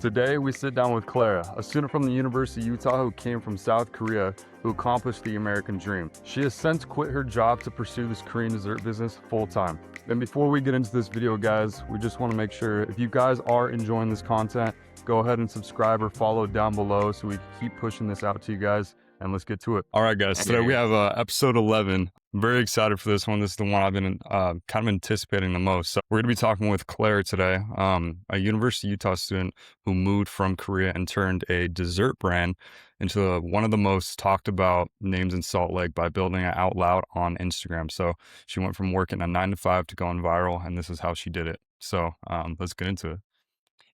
Today, we sit down with Clara, a student from the University of Utah who came from South Korea who accomplished the American dream. She has since quit her job to pursue this Korean dessert business full-time. And before we get into this video, guys, we just want to make sure if you guys are enjoying this content, go ahead and subscribe or follow down below so we can keep pushing this out to you guys. And let's get to it. All right, guys. Today we have episode 11. I'm very excited for this one. This is the one I've been kind of anticipating the most. So we're going to be talking with Clara today, a University of Utah student who moved from Korea and turned a dessert brand into one of the most talked about names in Salt Lake by building it out loud on Instagram. So she went from working a 9 to 5 to going viral, and this is how she did it. So let's get into it.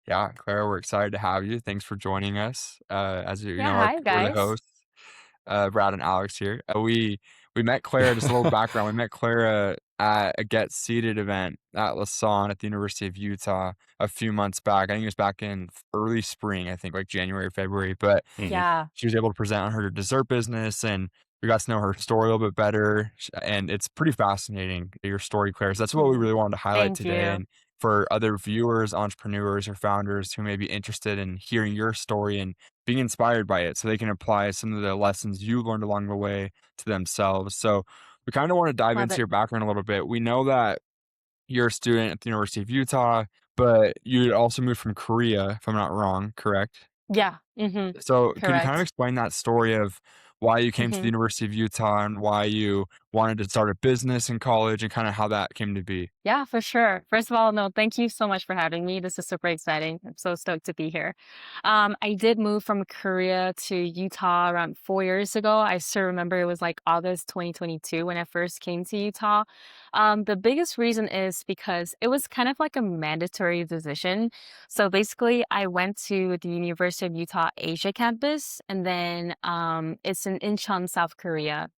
Yeah, Clara, we're excited to have you. Thanks for joining us. As you Yeah, know, hi we're the guys. hosts, Brad and Alex here. We met Clara. Just a little background. We met Clara at a Get Seated event at Lasan at the University of Utah a few months back. I think it was back in early spring. I think like January, February. But Yeah, she was able to present on her dessert business, and we got to know her story a little bit better. And it's pretty fascinating, your story, Claire. So that's what we really wanted to highlight thank today. you. And for other viewers, entrepreneurs, or founders who may be interested in hearing your story and being inspired by it so they can apply some of the lessons you learned along the way to themselves. So we kind of want to dive Love into it. your background a little bit. We know that you're a student at the University of Utah, but you also moved from Korea, if I'm not wrong, correct? Yeah, So could you kind of correct. explain that story of why you came to the Mhm. University of Utah and why you wanted to start a business in college and kind of how that came to be? Yeah, for sure. First of all, no, thank you so much for having me. This is super exciting. I'm so stoked to be here. I did move from Korea to Utah around 4 years ago. I still remember it was like August 2022 when I first came to Utah. The biggest reason is because it was kind of like a mandatory decision. So basically, I went to the University of Utah Asia campus, and then it's in Incheon, South Korea.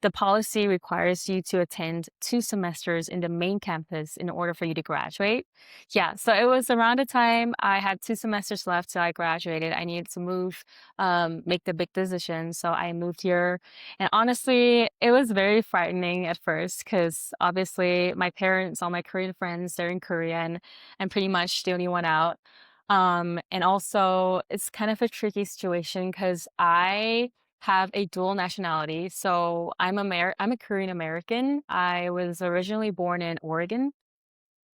The policy requires you to attend 2 semesters in the main campus in order for you to graduate. Yeah, so it was around the time I had 2 semesters left till I graduated. I needed to move, make the big decision. So I moved here. And honestly, it was very frightening at first because obviously my parents, all my Korean friends, they're in Korea and I'm pretty much the only one out. And also, it's kind of a tricky situation because I have a dual nationality. So I'm a Korean American. I was originally born in Oregon.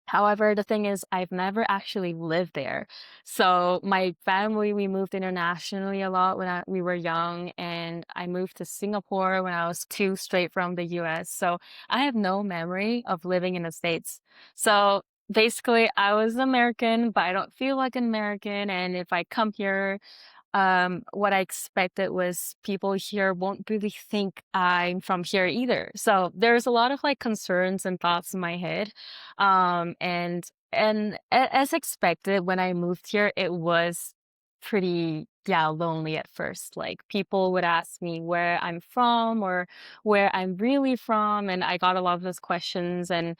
However, the thing is, I've never actually lived there. So my family, we moved internationally a lot when we were young, and I moved to Singapore when I was two, straight from the US. So I have no memory of living in the States. So basically, I was American, but I don't feel like an American. And if I come here, what I expected was people here won't really think I'm from here either. So there's a lot of like concerns and thoughts in my head. As expected, when I moved here, it was pretty, yeah, lonely at first. Like people would ask me where I'm from or where I'm really from. And I got a lot of those questions. And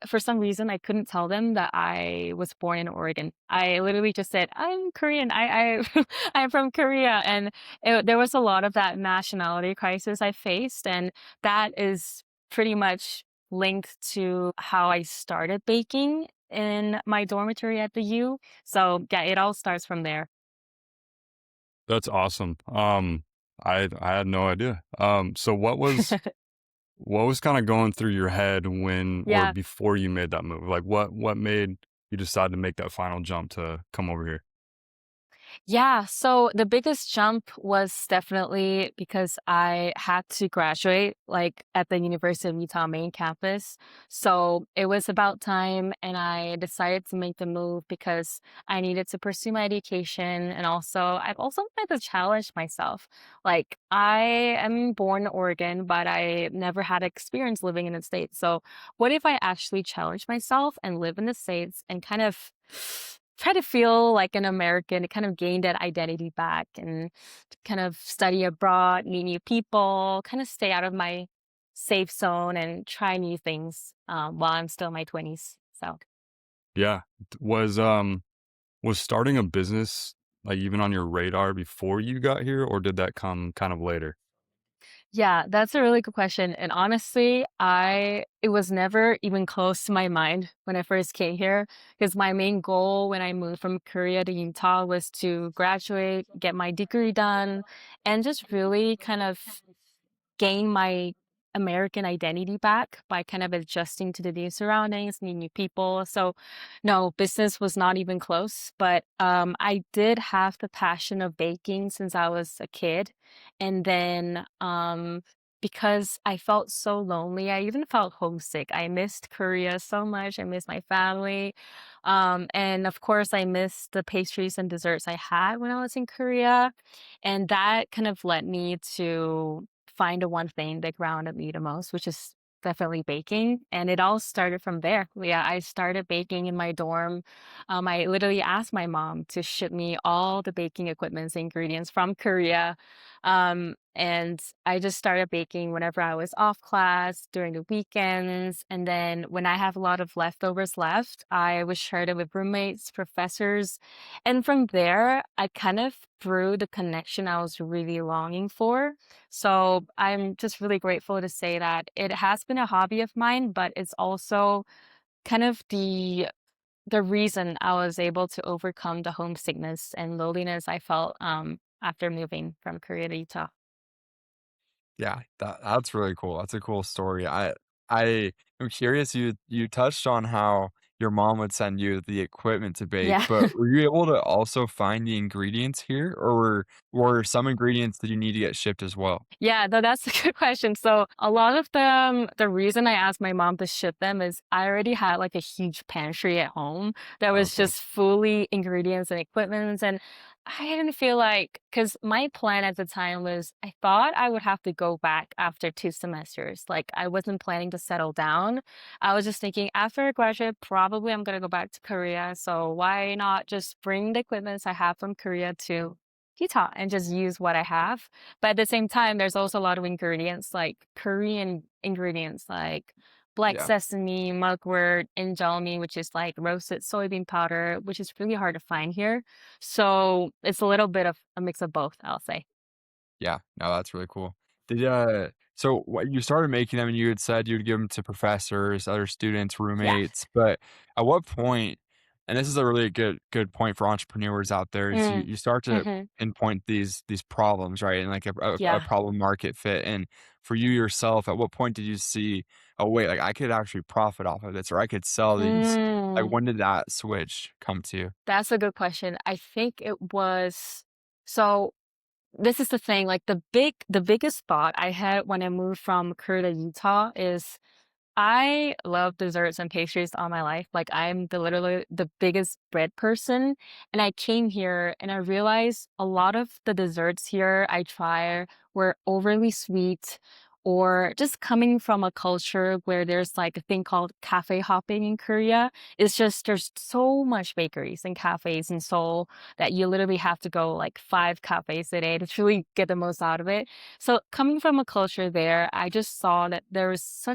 for some reason, I couldn't tell them that I was born in Oregon. I literally just said, I'm Korean. I'm from Korea. And there was a lot of that nationality crisis I faced. And that is pretty much linked to how I started baking in my dormitory at the U. So yeah, it all starts from there. That's awesome. I had no idea. So what was kind of going through your head when or Yeah. before you made that move? Like what made you decide to make that final jump to come over here? Yeah, so the biggest jump was definitely because I had to graduate like at the University of Utah main campus. So it was about time and I decided to make the move because I needed to pursue my education and also I've also wanted to challenge myself. Like I am born in Oregon, but I never had experience living in the States. So what if I actually challenge myself and live in the States and kind of try to feel like an American, to kind of gain that identity back and to kind of study abroad, meet new people, kind of stay out of my safe zone and try new things while I'm still in my 20s. So. Yeah. Was starting a business like even on your radar before you got here or did that come kind of later? Yeah, that's a really good question. And honestly, it was never even close to my mind when I first came here because my main goal when I moved from Korea to Utah was to graduate, get my degree done, and just really kind of gain my American identity back by kind of adjusting to the new surroundings, meeting new people. So, no, business was not even close. But I did have the passion of baking since I was a kid. And then because I felt so lonely, I even felt homesick. I missed Korea so much. I missed my family. And of course, I missed the pastries and desserts I had when I was in Korea. And that kind of led me to find the one thing that grounded me the most, which is definitely baking. And it all started from there. Yeah, I started baking in my dorm. I literally asked my mom to ship me all the baking equipments, ingredients from Korea. And I just started baking whenever I was off class during the weekends. And then when I have a lot of leftovers left, I would share them with roommates, professors, and from there, I kind of grew the connection I was really longing for. So I'm just really grateful to say that it has been a hobby of mine, but it's also kind of the reason I was able to overcome the homesickness and loneliness I felt after moving from Korea to Utah. Yeah, that's really cool. That's a cool story. I am curious, you touched on how your mom would send you the equipment to bake, Yeah. but were you able to also find the ingredients here, or were some ingredients that you need to get shipped as well? Yeah, no, that's a good question. So a lot of the reason I asked my mom to ship them is I already had like a huge pantry at home that was Okay. just fully ingredients and equipments. And I didn't feel like, because my plan at the time was I thought I would have to go back after 2 semesters. Like I wasn't planning to settle down. I was just thinking after I graduate, probably I'm gonna go back to Korea. So why not just bring the equipments I have from Korea to Utah and just use what I have? But at the same time, there's also a lot of ingredients like Korean ingredients like black Yeah. sesame, mugwort, injalmi, which is like roasted soybean powder, which is really hard to find here. So it's a little bit of a mix of both, I'll say. Yeah, no, that's really cool. So what you started making them and you had said you'd give them to professors, other students, Yeah. roommates, but at what point, and this is a really good point for entrepreneurs out there, is Mm. you start to Hmm. pinpoint these problems, right? And like a Yeah. problem market fit. And for you yourself, at what point did you see, oh wait, like I could actually profit off of this or I could sell these? Like Mm. when did that switch come to you? That's a good question. I think it was so this is the thing, like the biggest thought I had when I moved from Korea to Utah is I love desserts and pastries all my life. Like I'm the literally the biggest bread person. And I came here and I realized a lot of the desserts here I try were overly sweet or just coming from a culture where there's like a thing called cafe hopping in Korea. It's just there's so much bakeries and cafes in Seoul that you literally have to go like 5 cafes a day to truly get the most out of it. So coming from a culture there, I just saw that there's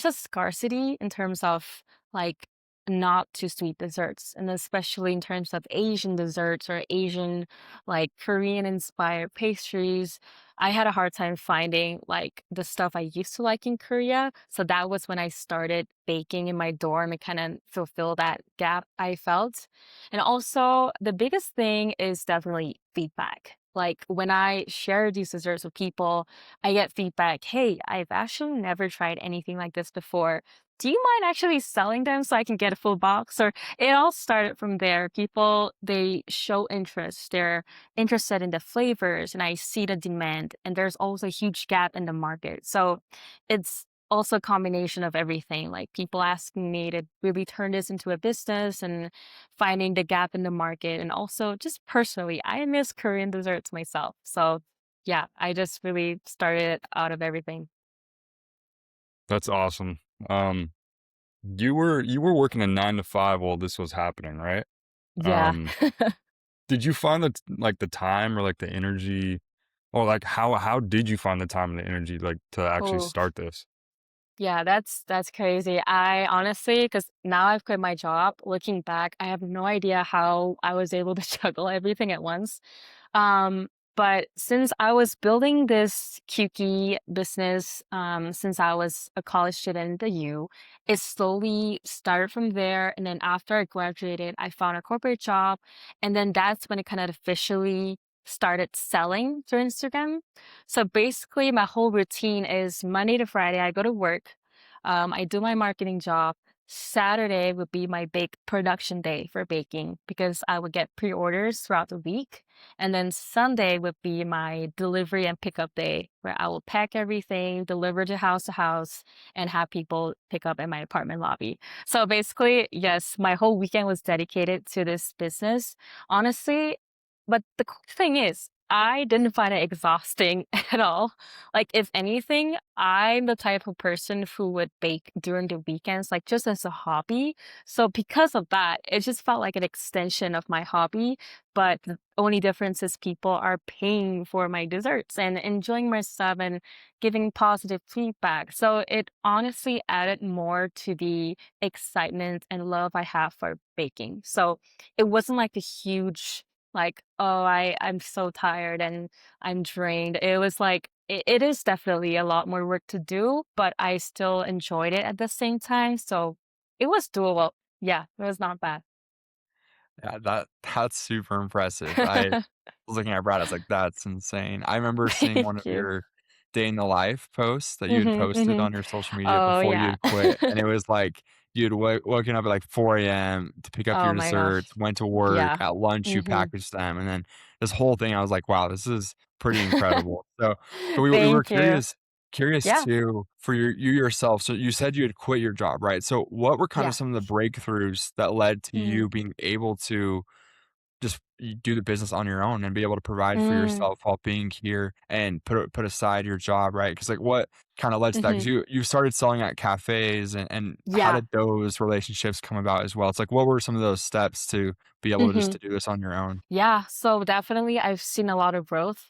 a scarcity in terms of like not too sweet desserts, and especially in terms of Asian desserts or Asian like Korean inspired pastries. I had a hard time finding like the stuff I used to like in Korea. So that was when I started baking in my dorm and kind of fulfill that gap I felt. And also the biggest thing is definitely feedback. Like when I share these desserts with people, I get feedback, hey, I've actually never tried anything like this before. Do you mind actually selling them so I can get a full box? Or it all started from there. People, they show interest. They're interested in the flavors, and I see the demand. And there's also a huge gap in the market. So it's also a combination of everything, like people asking me to really turn this into a business and finding the gap in the market. And also just personally, I miss Korean desserts myself. So yeah, I just really started out of everything. That's awesome. Um, you were working a 9 to 5 while this was happening, right? Yeah. Um, did you find that like the time or like the energy, or like how did you find the time and the energy like to actually Oh, start this? yeah, that's crazy. I honestly, because now I've quit my job, looking back, I have no idea how I was able to juggle everything at once. Um, But since I was building this Qki business, since I was a college student at the U, it slowly started from there. And then after I graduated, I found a corporate job. And then that's when it kind of officially started selling through Instagram. So basically, my whole routine is Monday to Friday, I go to work, I do my marketing job. Saturday would be my bake production day for baking because I would get pre-orders throughout the week. And then Sunday would be my delivery and pickup day where I will pack everything, deliver to house, and have people pick up in my apartment lobby. So basically, yes, my whole weekend was dedicated to this business. Honestly, but the cool thing is, I didn't find it exhausting at all. Like, if anything, I'm the type of person who would bake during the weekends, like just as a hobby. So because of that, it just felt like an extension of my hobby. But the only difference is people are paying for my desserts and enjoying my stuff and giving positive feedback. So it honestly added more to the excitement and love I have for baking. So it wasn't like a huge like, oh, I'm so tired and I'm drained. It was like it is definitely a lot more work to do, but I still enjoyed it at the same time. So it was doable. Yeah, it was not bad. Yeah, that's super impressive. I was looking at Brad, I was like, "That's insane." I remember seeing one Thank of you. your day in the life posts that you had Hmm, posted hmm. on your social media Oh before you yeah. had quit, and it was like you'd woken up at like 4 a.m. to pick up Oh your my gosh. desserts, went to work, Yeah. at lunch you Hmm. packaged them, and then this whole thing, I was like, "Wow, this is pretty incredible." So we were Thank you. curious Yeah. too for you yourself. So you said you had quit your job, right? So what were kind of Yeah. some of the breakthroughs that led to Mm. you being able to just you do the business on your own and be able to provide for Mm. yourself while being here and put aside your job, right? Because like what kind of led to that? Hmm. Because you started selling at cafes and how Yeah. did those relationships come about as well? It's like what were some of those steps to be able to just Hmm. to do this on your own? Yeah, so definitely I've seen a lot of growth.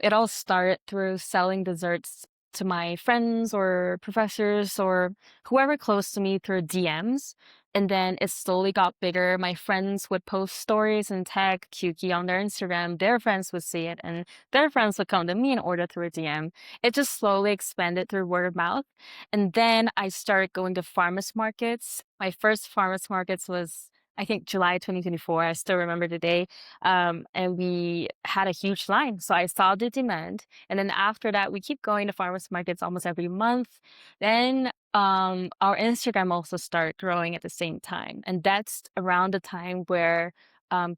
It all started through selling desserts to my friends or professors or whoever close to me through DMs. And then it slowly got bigger. My friends would post stories and tag Qki on their Instagram. Their friends would see it and their friends would come to me and order through a DM. It just slowly expanded through word of mouth. And then I started going to farmers markets. My first farmers markets was I think July 2024. I still remember the day. And we had a huge line. So I saw the demand. And then after that, we keep going to farmers markets almost every month. Then our Instagram also started growing at the same time. And that's around the time where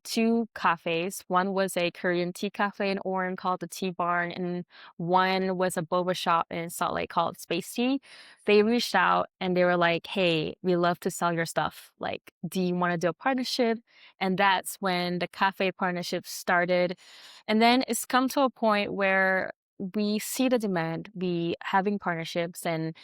two cafes, one was a Korean tea cafe in Oran called the Tea Barn, and one was a boba shop in Salt Lake called Space Tea. They reached out and they were like, hey, we love to sell your stuff. Like, do you want to do a partnership? And that's when the cafe partnership started. And then it's come to a point where we see the demand, we having partnerships, and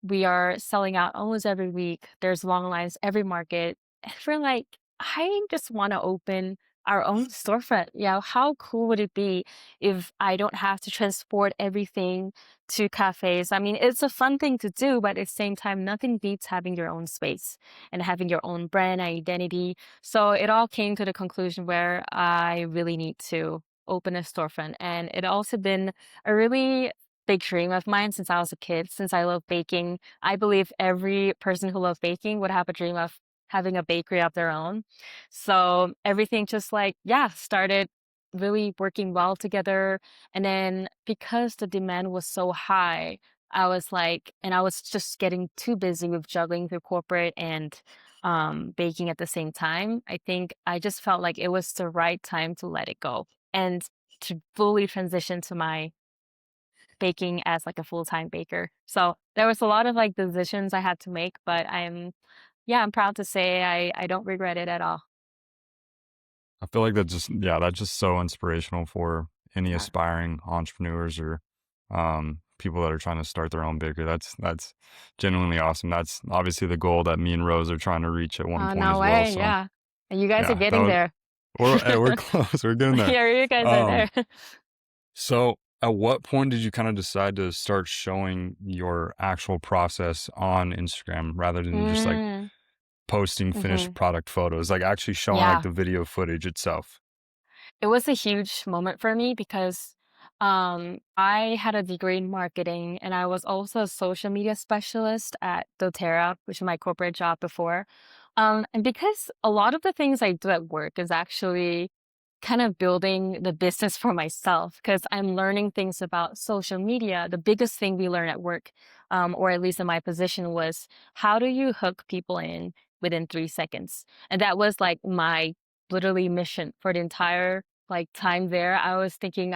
we are selling out almost every week. There's long lines every market. And we're like, I just want to open our own storefront. Yeah, how cool would it be if I don't have to transport everything to cafes? I mean, it's a fun thing to do, but at the same time, nothing beats having your own space and having your own brand identity. So it all came to the conclusion where I really need to open a storefront. And it also been a really big dream of mine since I was a kid, since I love baking. I believe every person who loves baking would have a dream of having a bakery of their own. So everything just like, yeah, started really working well together. And then because the demand was so high, I was like, and I was just getting too busy with juggling through corporate and baking at the same time. I think I just felt like it was the right time to let it go and to fully transition to my baking as like a full-time baker. So there was a lot of like decisions I had to make, but yeah, I'm proud to say I don't regret it at all. I feel like that's just so inspirational for any Yeah. aspiring entrepreneurs or people that are trying to start their own bakery. That's genuinely awesome. That's obviously the goal that me and Rose are trying to reach at one point No as well. way. So Yeah. And you guys are yeah, that getting was, there. we're close. We're getting there. Yeah, you guys are Um, there. so at what point did you kind of decide to start showing your actual process on Instagram rather than just like Mm, posting hmm. finished product photos, like actually showing like Yeah. the video footage itself? It was a huge moment for me because I had a degree in marketing and I was also a social media specialist at doTERRA, which is my corporate job before. And because a lot of the things I do at work is actually kind of building the business for myself because I'm learning things about social media. The biggest thing we learn at work, or at least in my position, was how do you hook people in within 3 seconds? And that was like my literally mission for the entire like time there. I was thinking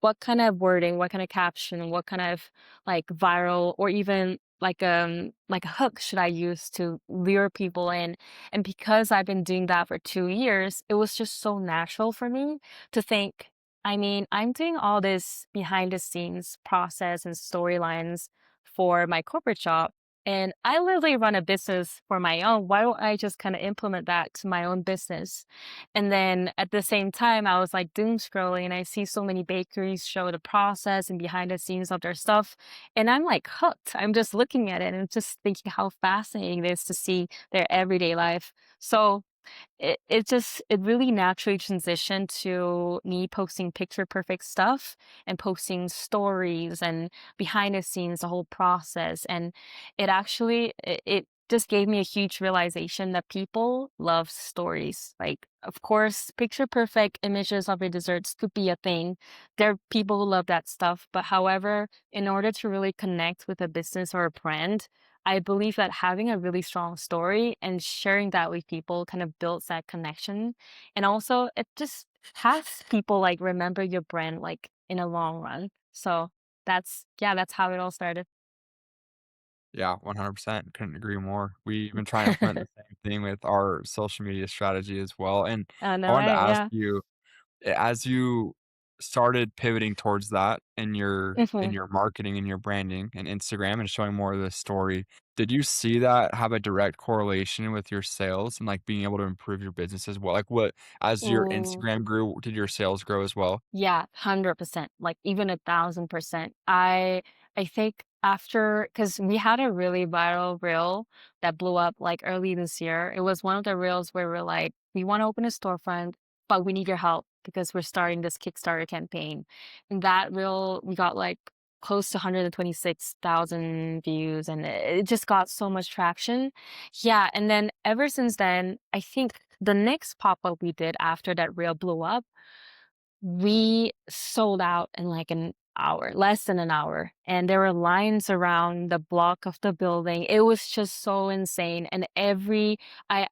what kind of wording, what kind of caption, what kind of like viral or even like a hook should I use to lure people in? And because I've been doing that for 2 years, it was just so natural for me to think, I mean, I'm doing all this behind the scenes process and storylines for my corporate job. And I literally run a business for my own. Why don't I just kind of implement that to my own business? And then at the same time, I was like doom scrolling and I see so many bakeries show the process and behind the scenes of their stuff. And I'm like hooked. I'm just looking at it and just thinking how fascinating it is to see their everyday life. So it really naturally transitioned to me posting picture perfect stuff and posting stories and behind the scenes the whole process, and it just gave me a huge realization that people love stories. Like, of course, picture perfect images of your desserts could be a thing. There are people who love that stuff, but however, in order to really connect with a business or a brand, I believe that having a really strong story and sharing that with people kind of builds that connection. And also it just has people like remember your brand like in a long run. So that's how it all started. Yeah, 100%. Couldn't agree more. We've been trying to implement the same thing with our social media strategy as well. And Oh I no wanted to way, ask yeah. you, as you started pivoting towards that in Hmm. your marketing and your branding and Instagram and showing more of the story, did you see that have a direct correlation with your sales and like being able to improve your business as well? Like what as your Ooh. Instagram grew, did your sales grow as well? Yeah, 100%, like even 1,000%. I think after because we had a really viral reel that blew up like early this year. It was one of the reels where we're like, we want to open a storefront, but we need your help because we're starting this Kickstarter campaign. And that reel, we got like close to 126,000 views and it just got so much traction. Yeah, and then ever since then, I think the next pop-up we did after that reel blew up we sold out in like an hour, less than an hour. And there were lines around the block of the building. It was just so insane. And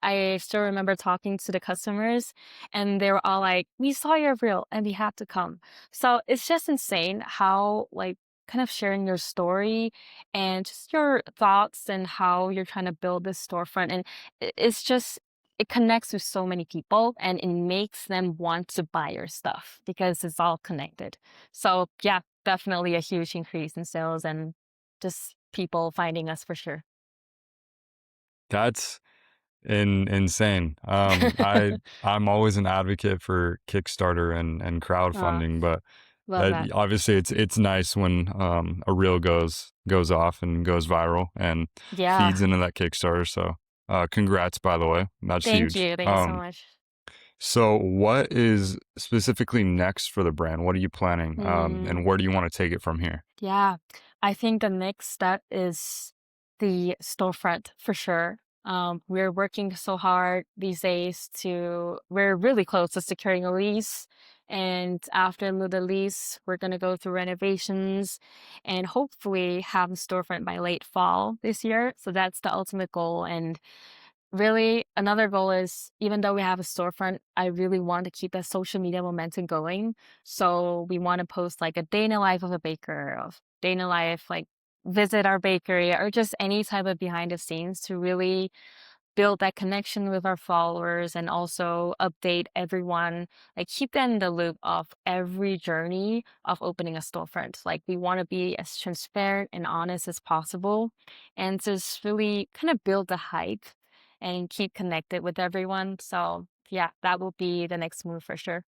I still remember talking to the customers and they were all like, we saw your reel and we had to come. So it's just insane how like kind of sharing your story and just your thoughts and how you're trying to build this storefront. And it's just it connects with so many people and it makes them want to buy your stuff because it's all connected. So yeah, definitely a huge increase in sales and just people finding us for sure. That's insane. I'm always an advocate for Kickstarter and uh, crowdfunding, but love that. obviously it's nice when a reel goes off and goes viral and Yeah. feeds into that Kickstarter. So congrats, by the way. That's Thank huge. you. Thank you so much. So what is specifically next for the brand? What are you planning? Hmm. And where do you want to take it from here? Yeah, I think the next step is the storefront for sure. We're working so hard these days we're really close to securing a lease. And after the lease, we're going to go through renovations and hopefully have a storefront by late fall this year. So that's the ultimate goal. And really, another goal is even though we have a storefront, I really want to keep that social media momentum going. So we want to post like a day in the life of a baker, of day in the life, like visit our bakery or just any type of behind the scenes to really build that connection with our followers and also update everyone, like keep them in the loop of every journey of opening a storefront. Like we want to be as transparent and honest as possible and just really kind of build the hype and keep connected with everyone. So yeah, that will be the next move for sure.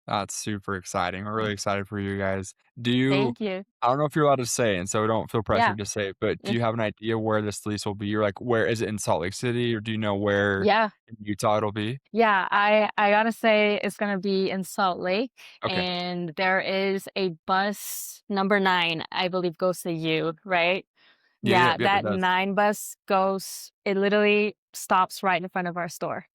That's super exciting. We're really excited for you guys. Do you Thank you. I don't know if you're allowed to say, and so don't feel Yeah. pressured to say it, but do Mm, you have an idea where this lease will be? Or like, where is it in Salt Lake City, or do you know where yeah. in Utah it'll be? Yeah, I gotta say it's gonna be in Salt Lake, Okay. and there is a bus number 9, I believe goes to U, right? Yeah, yeah, Yeah, yep, it that does. 9 bus goes it literally stops right in front of our store.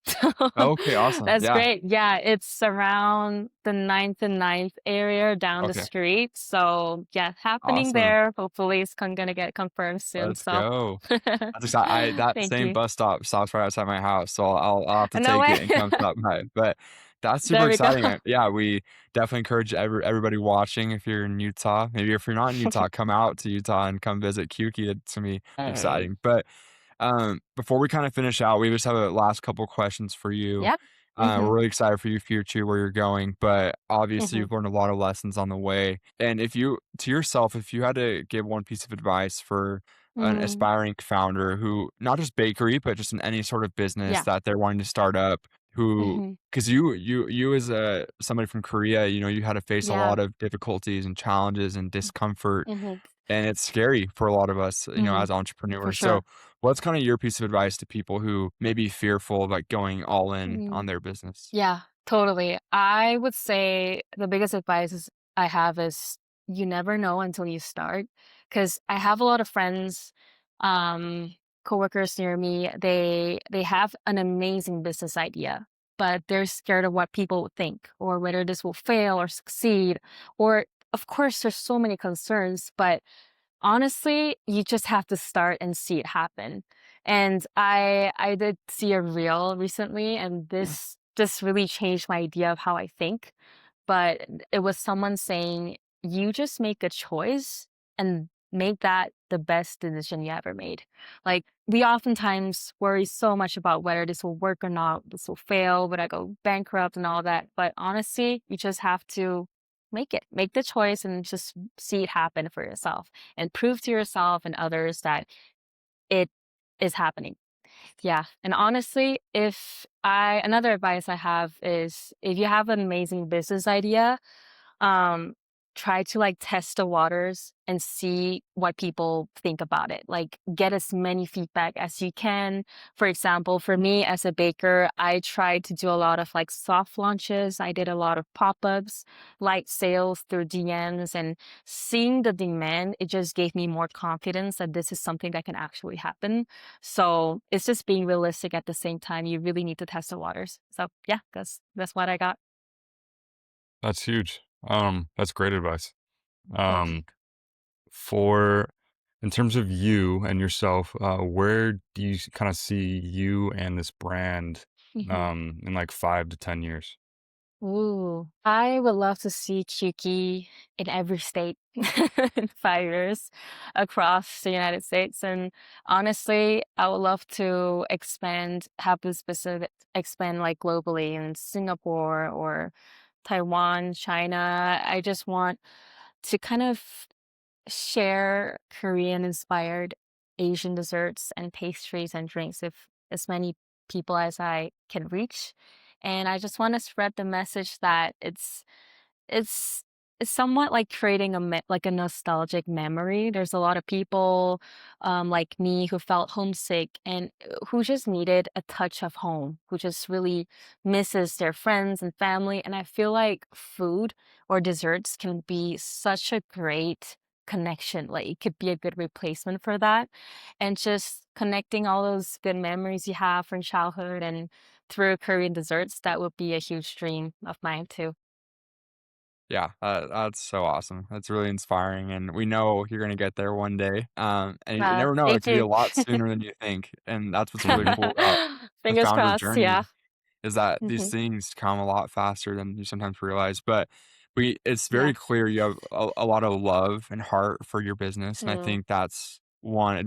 So, Okay, awesome. that's Yeah. great. Yeah, it's around the 9th area down the Okay. street. So, yeah, happening Awesome. there. Hopefully, it's gonna get confirmed soon, Let's so go. That's exciting. I that thank same you. bus stop stops right outside my house, so I'll have to No take way. it and come stop by. But that's super There we go. exciting. Yeah, we definitely encourage everybody watching if you're in Utah. Maybe if you're not in Utah, come out to Utah and come visit Keuke. It's gonna be Hey. exciting. But before we kind of finish out, we just have a last couple questions for you. Yep. We're Mhm. really excited for you future where you're going, but obviously Mhm. you've learned a lot of lessons on the way. And if you, to yourself, if you had to give one piece of advice for an Mm, aspiring founder who, not just bakery, but just in any sort of business yeah. that they're wanting to start up, who, Mhm. because you as a somebody from Korea, you had to face a Yeah. lot of difficulties and challenges and discomfort, Mhm. and it's scary for a lot of us, Mhm. as For entrepreneurs. So, sure. what's kind of your piece of advice to people who may be fearful of like going all in on Mhm. their business? Yeah, totally. I would say the biggest advice I have is you never know until you start. Because I have a lot of friends, um, coworkers near me. They have an amazing business idea, but they're scared of what people would think or whether this will fail or succeed. Or of course, there's so many concerns, but honestly, you just have to start and see it happen. And I did see a reel recently, and this just really changed my idea of how I think. But it was someone saying, you just make a choice and make that the best decision you ever made. Like, we oftentimes worry so much about whether this will work or not, this will fail, would I go bankrupt and all that. But honestly, you just have to make the choice and just see it happen for yourself and prove to yourself and others that it is happening. Yeah. And honestly, if I another advice I have is if you have an amazing business idea, um, try to like test the waters and see what people think about it. Like get as many feedback as you can. For example, for me as a baker, I tried to do a lot of like soft launches. I did a lot of pop-ups, light sales through DMs, and seeing the demand, it just gave me more confidence that this is something that can actually happen. So it's just being realistic at the same time. You really need to test the waters. So yeah, that's what I got. That's huge. That's great advice. Thank you. Um, for in terms of you and yourself, where do you kind of see you and this brand Mhm. in like 5 to 10 years? Ooh, I would love to see Chuki in every state in 5 years across the United States. And honestly, I would love to have this business expand like globally in Singapore or Taiwan, China. I just want to kind of share Korean inspired Asian desserts and pastries and drinks with as many people as I can reach. And I just want to spread the message that it's it's somewhat like creating like a nostalgic memory. There's a lot of people like me who felt homesick and who just needed a touch of home, who just really misses their friends and family. And I feel like food or desserts can be such a great connection. Like it could be a good replacement for that. And just connecting all those good memories you have from childhood and through Korean desserts, that would be a huge dream of mine too. Yeah, that's so awesome. That's really inspiring, and we know you're gonna get there one day. And you never know; it Thank could be you. a lot sooner than you think. And that's what's really cool about the Fingers founder crossed, yeah. journey is that these Mhm. things come a lot faster than you sometimes realize. But it's very Yeah. clear you have a lot of love and heart for your business, and I Mm, think that's one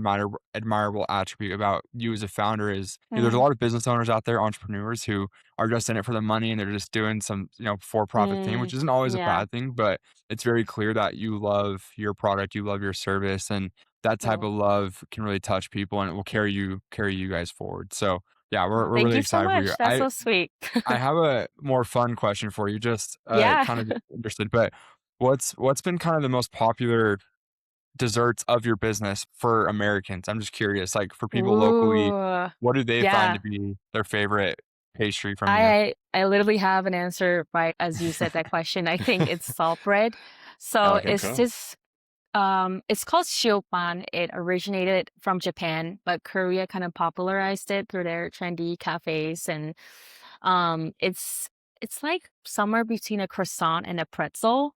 admirable attribute about you as a founder is there's a mm, lot of business owners out there, entrepreneurs who are just in it for the money and they're just doing some for profit thing, which isn't always a yeah, bad thing, but it's very clear that you love your product, you love your service, and that type true. of love can really touch people and it will carry you guys forward. So Yeah, Oh, we're thank really you so excited for much. you. That's so sweet. I have a more fun question for you, just Yeah. kind of interested, but what's been kind of the most popular desserts of your business for Americans? I'm just curious, like for people locally, Ooh. what do they find Yeah. to be their favorite pastry from you? I literally have an answer right as you said that question. I think it's salt bread. So Okay. it's Okay. this it's called sogeumppang. It originated from Japan, but Korea kind of popularized it through their trendy cafes and it's like somewhere between a croissant and a pretzel.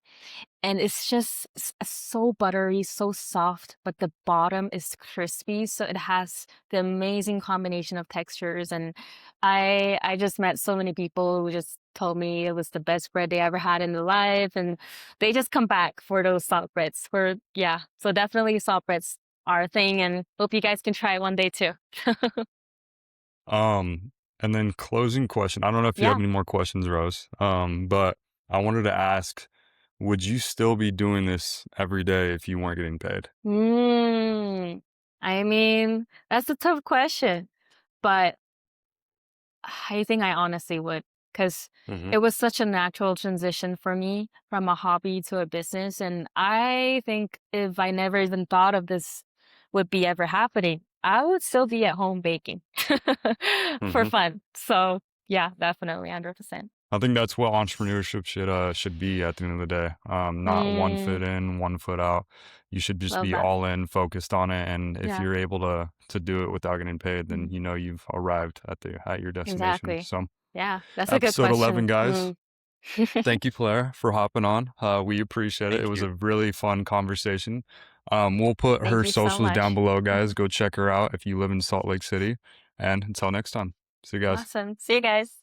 And it's just so buttery, so soft, but the bottom is crispy. So it has the amazing combination of textures. And I just met so many people who just told me it was the best bread they ever had in their life. And they just come back for those salt breads. Yeah. So definitely salt breads are a thing and hope you guys can try it one day too. And then closing question. I don't know if you have Yeah. any more questions, Rose. But I wanted to ask, would you still be doing this every day if you weren't getting paid? Mm, I mean, that's a tough question, but I think I honestly would, because Mm-hmm. it was such a natural transition for me from a hobby to a business. And I think if I never even thought of this would be ever happening, I would still be at home baking for Mm-hmm. fun. So yeah, definitely 100%. I think that's what entrepreneurship should be at the end of the day. Not one foot Mm, in, one foot out. You should just love be that. all in, focused on it. And if Yeah, you're able to do it without getting paid, then mm, you know you've arrived at your destination. exactly. So Yeah, that's a good episode 11, question. guys. Mm. Thank you, Clara, for hopping on. We appreciate it. It Thank was a you. really fun conversation. We'll put Thank her you so socials down much. below, guys. Mhm. Go check her out if you live in Salt Lake City. And until next time, see you guys. Awesome. See you guys.